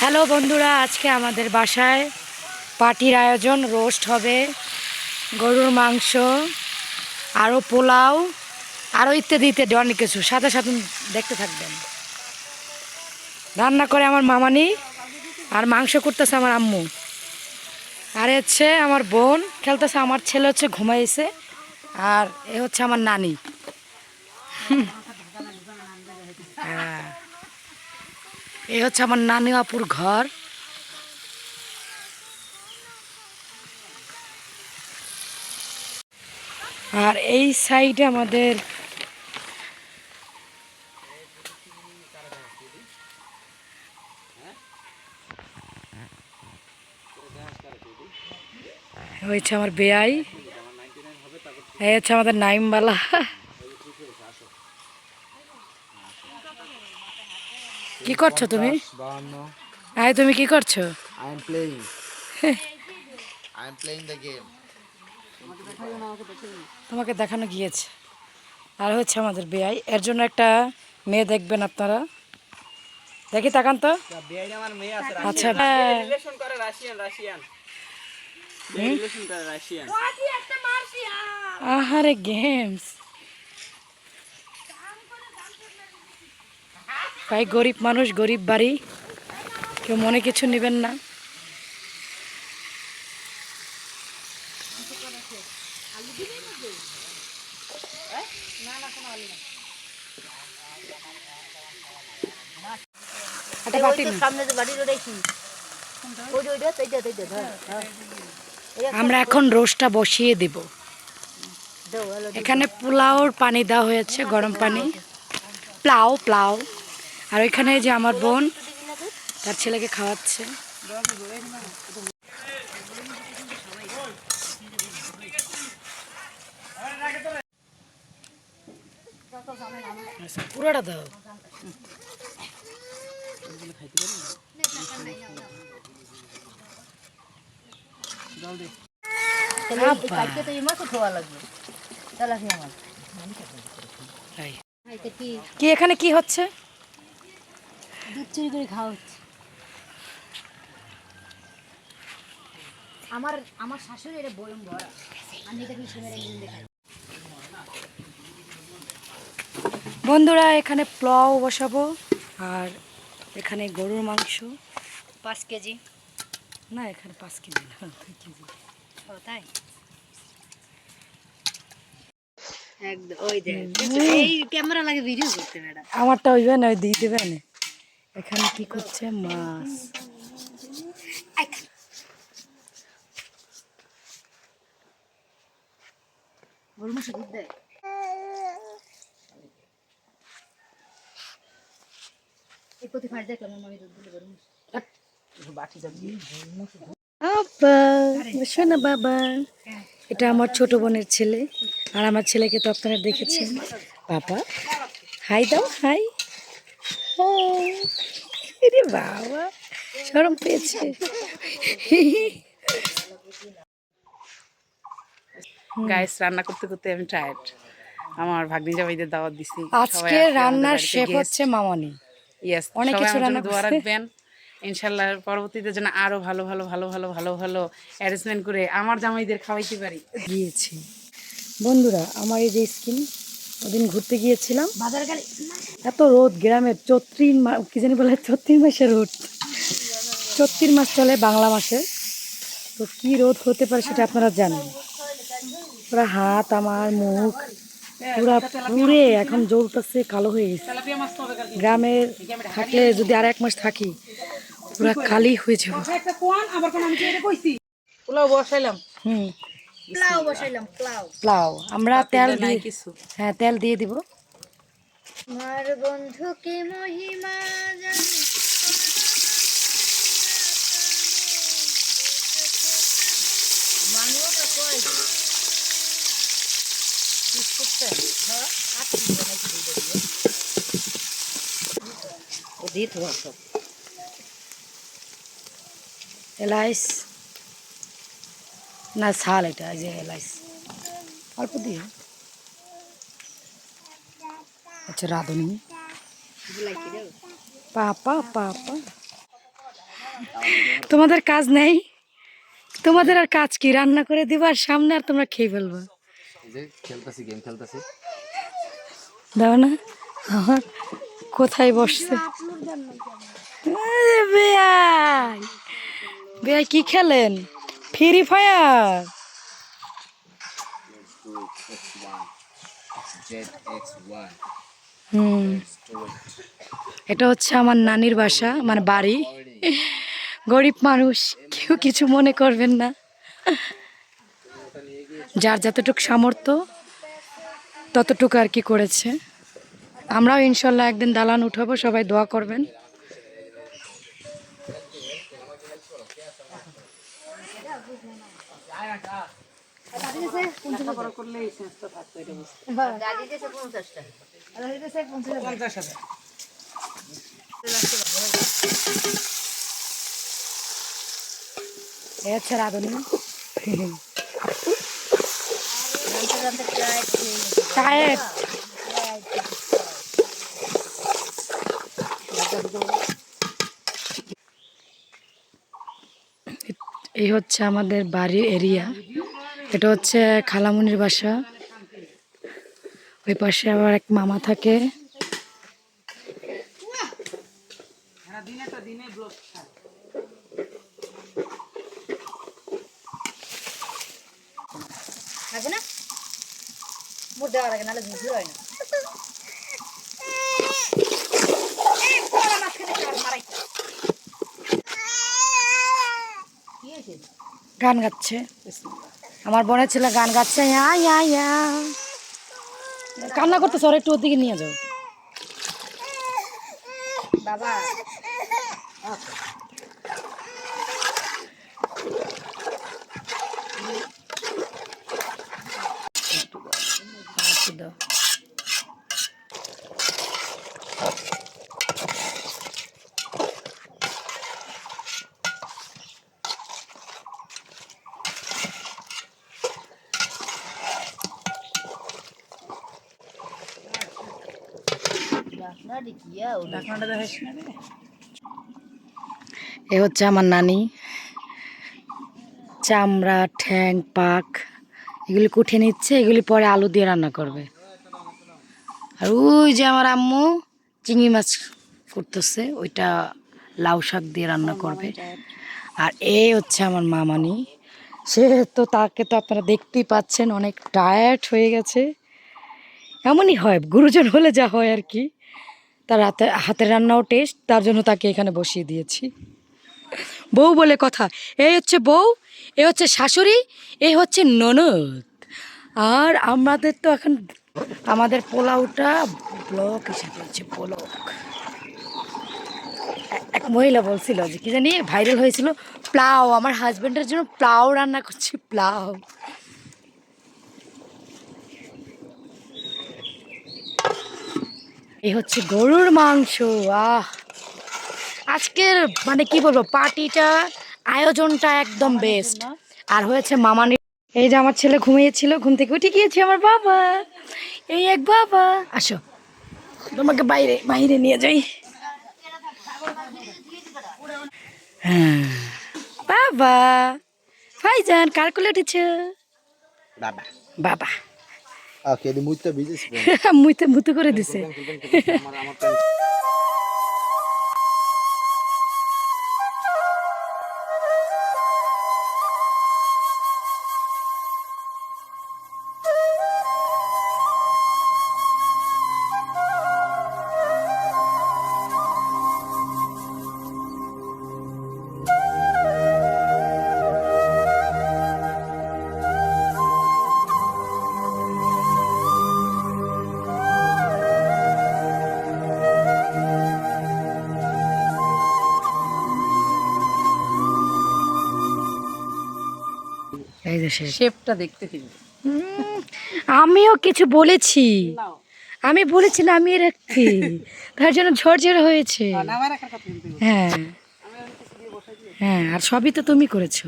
Hello বন্ধুরা, আজকে আমাদের বাসায় পার্টির আয়োজন। রোস্ট হবে, গরুর মাংস, আরও পোলাও, আরও ইত্যাদি ইত্যাদি অনেক কিছু। সাথে সাথে দেখতে থাকবেন। রান্না করে আমার মামানি, আর মাংস করতেছে আমার আম্মু। আর হচ্ছে আমার বোন খেলতেছে, আমার ছেলে হচ্ছে ঘুমাইছে, আর এ হচ্ছে আমার নানি। হ্যাঁ, এই হচ্ছে আমার নানি আপুর ঘর। আর এই সাইডে আমাদের হয়েছে আমার বেয়াই, এই হচ্ছে আমাদের নাইমবালা। কি করছো তুমি? তুমি কি করছো? তোমাকে দেখানো গিয়েছে। আর হচ্ছে আমাদের বেয়াই, এর জন্য একটা মেয়ে দেখবেন আপনারা। দেখি তাকান তো। আচ্ছা, আহারে গেমস ভাই, গরিব মানুষ, গরিব বাড়ি, কেউ মনে কিছু নেবেন না। আমরা এখন রোস্টটা বসিয়ে দিব। এখানে পোলাওর পানি দেওয়া হয়েছে, গরম পানি, প্লাও প্লাও। আর ওইখানে যে আমার বোন তার ছেলেকে খাওয়াচ্ছে। পুরোটা দাও। কি এখানে কি হচ্ছে? দুধ চুরি করে খাওয়া হচ্ছে। আমার শাশুড়ি এটা বয়ম ভরা, আমি এটা কি শুনে দেখাই। বন্ধুরা, এখানে পোলাও বসাবো, আর এখানে গরুর মাংস 5 কেজি। না, এখানে 5 কেজি না, 2 কেজি। ও তাই? একদম ওই দেখ, এই ক্যামেরা লাগে ভিডিও করতে ম্যাডাম। আমারটা হইবে না, ওই দিয়ে দেবে না। এখানে কি করছে? মাছ। গরু মাংস দুধ দেয়। এই প্রতি ফাড় দেখলাম আমি দুধ দিলে গরু মাংস। শোনা বাবা, এটা আমার ছোট বোনের ছেলে, আর আমার ছেলেকে তো আপনারা দেখেছেন। বাবা হাই দাও, হাই। আরে বাবা, শরম পেয়েছে। গাইস, রান্না করতে করতে আমি টায়ার্ড। আমার ভাগ্নি জামাইদের দাওয়াত দিছি। আজকে রান্নার শেফ হচ্ছে মামনি। ইয়েস, অনেক সবাই কিছু আমার জন্য রান্না দোয়া করছে। রাখবেন। ইনশাল্লাহ পরবর্তীতে যেন আরো ভালো ভালো ভালো ভালো ভালো ভালো অ্যারেঞ্জমেন্ট করে আমার জামাইদের খাওয়াইতে পারি। গিয়েছি বন্ধুরা, আমার এই যে স্কিন, ওদিন ঘুরতে গিয়েছিলাম, এত রোদ গ্রামে, কি জানি বলে, 34 মাসের রোদ। 34 মাস চলে বাংলা মাসে, তো কি রোদ হতে পারে সেটা আপনারা জানেন। পুরা হাত, আমার মুখ পুরা পুরে এখন জ্বলতেছে, কালো হয়ে গেছে। গ্রামে থাকলে যদি আর 1 মাস থাকি, পুরা কালি হয়ে যাবো। পোলাও বসাইলাম। প্লাউ বসাইলাম, প্লাউ। প্লাউ আমরা তেল দিয়ে, কিছু হ্যাঁ তেল দিয়ে দিব। আমার বন্ধুকে মহিমা জানি, মানুষটা কই পিস করছে, হ্যাঁ আচ্ছা নাকি দিয়ে দিও ও দিয়ে তো সব এলাইচ, না ছাল, এটা এই যে এলাইচ অল্প দিয়ে। আচ্ছা, রাঁধুনি লাইকি দাও। পাপা পাপা, তোমাদের কাজ নেই? তোমাদের আর কাজ কি? রান্না করে দিবা আর সামনে আর তোমরা খেয়ে ফেলবা। খেলতেছি, গেম খেলতেছি। দাও না, আমার কোথায় বসছে? আরে বেয়াই, বেয়াই কি খেলেন? Free fire? হুম, এটা হচ্ছে আমার নানির বাসা, মানে বাড়ি। গরিব মানুষ, কেউ কিছু মনে করবেন না। যার যতটুকু সামর্থ্য ততটুকু আর কি করেছে। আমরাও ইনশাল্লাহ একদিন দালান উঠাবো, সবাই দোয়া করবেন। এ হচ্ছে রাঁধুনি। টায়ার্ড। এই হচ্ছে আমাদের বাড়ির এরিয়া। এটা হচ্ছে খালামুনির বাসা। ওই পাশে আবার এক মামা থাকে। না মোট দেওয়ার আগে নাহলে ঝুঝুর হয় না। গান গাচ্ছে, আমার বোনের ছেলে গান গাচ্ছে। ইয়া ইয়া ইয়া, কান্না করতেছে, ওর একটু ওর দিকে নিয়ে যাও। বাবা দাও। এ হচ্ছে আমার নানি। চামড়া, ঠ্যাং, পাক এগুলি কুটে নিচ্ছে, এগুলি পরে আলু দিয়ে রান্না করবে। আর ওই যে আমার আম্মু চিংড়ি মাছ করতেছে, ওইটা লাউ শাক দিয়ে রান্না করবে। আর এই হচ্ছে আমার মামানি, সে তো তাকে তো আপনারা দেখতেই পাচ্ছেন, অনেক টায়ার্ড হয়ে গেছে। এমনই হয়, গুরুজন হলে যা হয় আর কি। তার হাতের রান্নাও টেস্ট, তার জন্য তাকে এখানে বসিয়ে দিয়েছি। বউ বলে কথা, এই হচ্ছে বউ, এ হচ্ছে শাশুড়ি, এ হচ্ছে ননদ। আর আমাদের তো এখন আমাদের পোলাওটা ব্লক হিসেবে হচ্ছে ব্লক। এক মহিলা বলছিল যে কি জানি ভাইরাল হয়েছিল, প্লাও, আমার হাজবেন্ডের জন্য প্লাও রান্না করছি, প্লাও। এই হচ্ছে গরুর মাংস। আহ, আজকের মানে কি বলবো, পার্টিটা আয়োজনটা একদম বেস্ট। আর হয়েছে মামানি। এই যে আমার ছেলে ঘুমিয়েছিল, ঘুম থেকে উঠে গিয়েছে আমার বাবা। এই এক বাবা, আসো তোমাকে বাইরে বাইরে নিয়ে যাই। হ্যাঁ বাবা, ভাইজান কার কোলে উঠেছ? বাবা বাবা ওকে দি মুইতে বিজেস মুইতে মুতে করে দিছে। আমার এই যে শেষ। শেপটা দেখতে দিবি। আমিও কিছু বলেছি, আমি বলেছি না আমি রাখছি, তার জন্য ঝরঝরে হয়েছে। হ্যাঁ হ্যাঁ, আর সবই তো তুমি করেছো।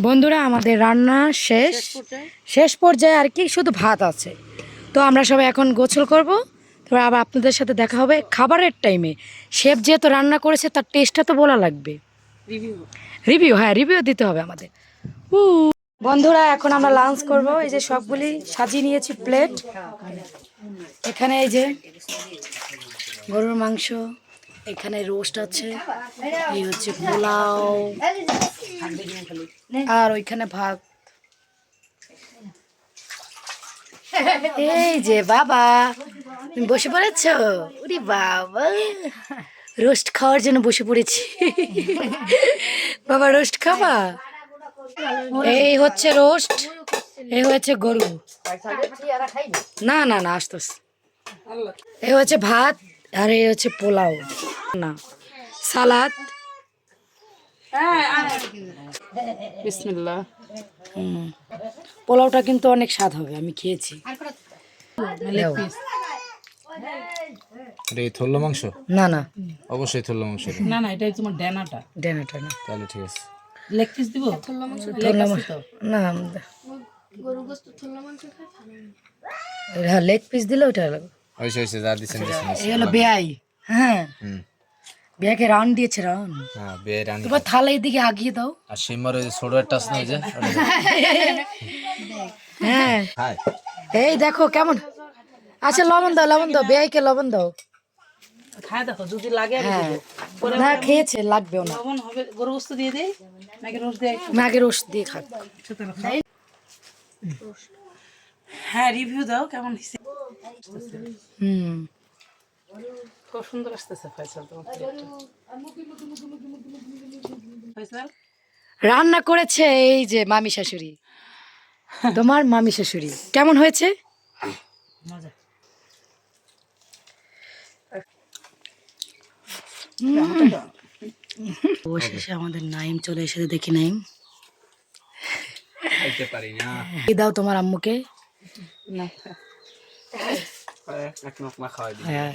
বন্ধুরা আমাদের রান্না শেষ, শেষ পর্যায়ে আর কি, শুধু ভাত আছে। তো আমরা সবাই এখন গোসল করব, তারপর আবার আপনাদের সাথে দেখা হবে খাবারের টাইমে। শেফ যেহেতু রান্না করেছে তার টেস্টটা তো বলা লাগবে। রিভিউ, হ্যাঁ রিভিউ দিতে হবে আমাদের। বন্ধুরা এখন আমরা লাঞ্চ করব। এই যে সবগুলি সাজিয়ে নিয়েছি প্লেট। এখানে এই যে গরুর মাংস, এখানে রোস্ট আছে, এই হচ্ছে পোলাও, আর ওইখানে ভাত। এই যে বাবা তুমি বসে পড়েছো? ওরে বাবা, রোস্ট খাওয়ার জন্য বসে পড়েছি। বাবা রোস্ট খাবা? এই হচ্ছে রোস্ট, এই হচ্ছে গরু। না না না আসতেছে। এই হচ্ছে ভাত, আর এই হচ্ছে পোলাও, না সালাদ। বিসমিল্লাহ। পোলাওটা কিন্তু অনেক স্বাদ হবে, আমি খেয়েছি। দাও। এটা কি থলুয়া মাংস? না না অবশ্যই থলুয়া মাংস। না না, এটাই তোমার ডেনাটা। ডেনাটা না, তাহলে ঠিক আছে। লেগ পিস দিব? না লেগ পিস দিলে ওটা লাগবে। হয়েছে হয়েছে, যা দিচ্ছেন দিচ্ছেন। এই হলো বেয়াই। হ্যাঁ হুম। বেয়াকে রান দিয়েছে, রান। হ্যাঁ, বিয়ে রানি। তোমার থালা এদিকে আগিয়ে দাও। আর সিম্বার ওই যে ছোট একটা আছে না, ওই যে হ্যাঁ হাই। এই দেখো কেমন। আচ্ছা লবণ দাও, লবণ দাও, বেয়াইকে লবণ দাও। খায় দেখো, যদি লাগে আমি হ্যাঁ দিব। পরে না খেয়েছে, লাগবেও না। লবণ হবে, গরু গোস্ত দিয়ে দেই নাকি রোস্ট দিয়ে? মাকে রোস্ট দিয়ে খাক। হ্যাঁ রিভিউ দাও কেমন হয়েছে। হুম খুব সুন্দর আসতেছে ফয়সাল তোমার প্লেটটা। ফয়সাল রান্না করেছে এই যে মামি শাশুড়ি, তোমার মামি শাশুড়ি। কেমন হয়েছে? মজা। অবশেষে আমাদের নাইম চলে এসেছে, দেখি নাইম। খাইতে পারি না। এই দাও তোমার আম্মুকে। না এক নখ না খাওয়াই দিই। হ্যাঁ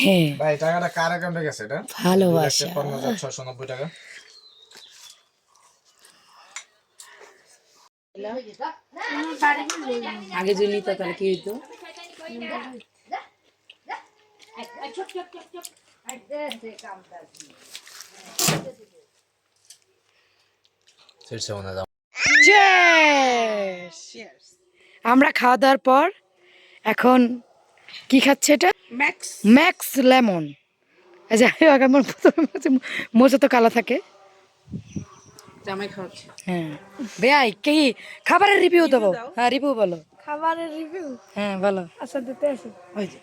হ্যাঁ ভাই টাকাটা কার অ্যাকাউন্টে গেছে? এটা ভালোবাসা। 52,690 টাকা। আগে যদি নিত তাহলে কি হইতো? সেটা মনে দাও। Cheers! আমরা খাওয়া দাওয়ার পর এখন কি খাচ্ছে এটা? Max max lemon. যাই হোক, আমার মোজা তো কালা থাকে। জামাই খাওয়াচ্ছে। হ্যাঁ বেয়াই কি খাবারের রিভিউ দেবো? হ্যাঁ রিভিউ বলো। খাবারের রিভিউ হ্যাঁ বলো। আচ্ছা দিতে আছে। ওই যে,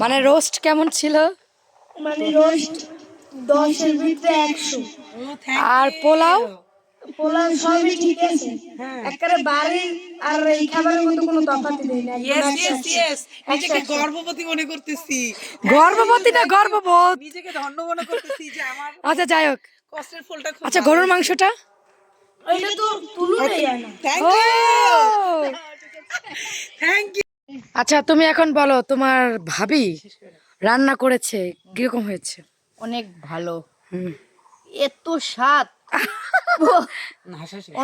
মানে রোস্ট কেমন ছিল? মানে রোস্ট 10-এর ভিতরে 100। আর পোলাও? পোলাও সবই ঠিক আছে, একেবারে বাড়ি আর এই খাবারের মধ্যে কোনো তফাৎ নেই না। নিজেকে গর্ভবতী মনে করতেছি। গর্ভবতী না গর্ভবোধ। নিজেকে ধন্য মনে করতেছি যে আমার আচ্ছা যাই হোক। কষ্টের ফলটা খুব। আচ্ছা গরুর মাংসটা? এটা তো তুলনাই যায় না। Thank oh! You thank you. আচ্ছা তুমি এখন বলো, তোমার ভাবি রান্না করেছে কিরকম হয়েছে? অনেক ভালো, হুম এত স্বাদ,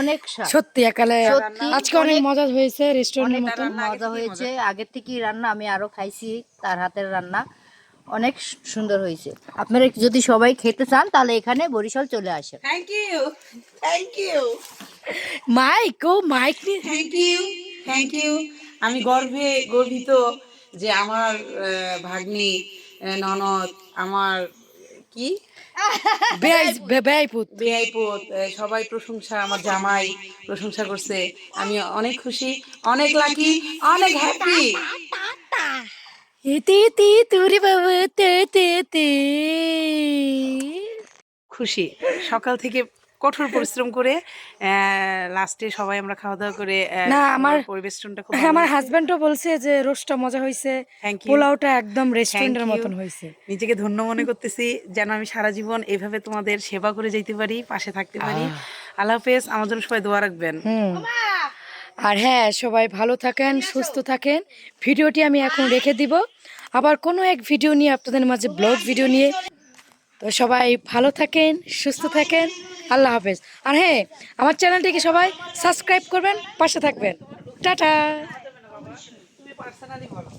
অনেক স্বাদ। সত্যি একালে সত্যি আজকে অনেক মজা হয়েছে রেস্টুরেন্টের মতো। মজা হয়েছে। আগের থেকে রান্না আমি আরো খাইছি, তার হাতের রান্না অনেক সুন্দর হয়েছে। আপনারা যদি সবাই খেতে চান তাহলে এখানে বরিশাল চলে আসেন। Thank you thank you mike, ও মাইক নিয়ে থ্যাংক ইউ। আমি গর্বিত যে আমার ভাগ্নি, ননদ, আমার কি বেয়াইপুত। বেআইপুত, সবাই প্রশংসা, আমার জামাই প্রশংসা করছে। আমি অনেক খুশি, অনেক লাকি, অনেক হ্যাপি। তে তে তুরি বাবা তে তে তে। খুশি সকাল থেকে কঠোর পরিশ্রম করে লাস্টে সবাই আমরা খাওয়া দাওয়া করে না আমার পরিবেশনটা খুব হ্যাঁ, আমার হাজবেন্ডও বলছে যে রোস্টটা মজা হয়েছে, Thank you. পোলাওটা একদম রেস্টুরেন্টের Thank you. মতন হয়েছে। নিজেকে ধন্য মনে করতেছি যেন আমি সারা জীবন এভাবে তোমাদের সেবা করে যেতে পারি, পাশে থাকতে পারি। আল্লাহ হাফেজ। আমার জন্য সবাই দোয়া রাখবেন। আর হ্যাঁ সবাই ভালো থাকেন, সুস্থ থাকেন। ভিডিওটি আমি এখন রেখে দিব, আবার কোনো এক ভিডিও নিয়ে আপনাদের মাঝে ব্লগ ভিডিও নিয়ে। তো সবাই ভালো থাকেন, সুস্থ থাকেন, আল্লাহ হাফেজ। আর হ্যাঁ আমার চ্যানেলটিকে সবাই সাবস্ক্রাইব করবেন, পাশে থাকবেন। টাটা। তুমি পার্সোনালি বলো।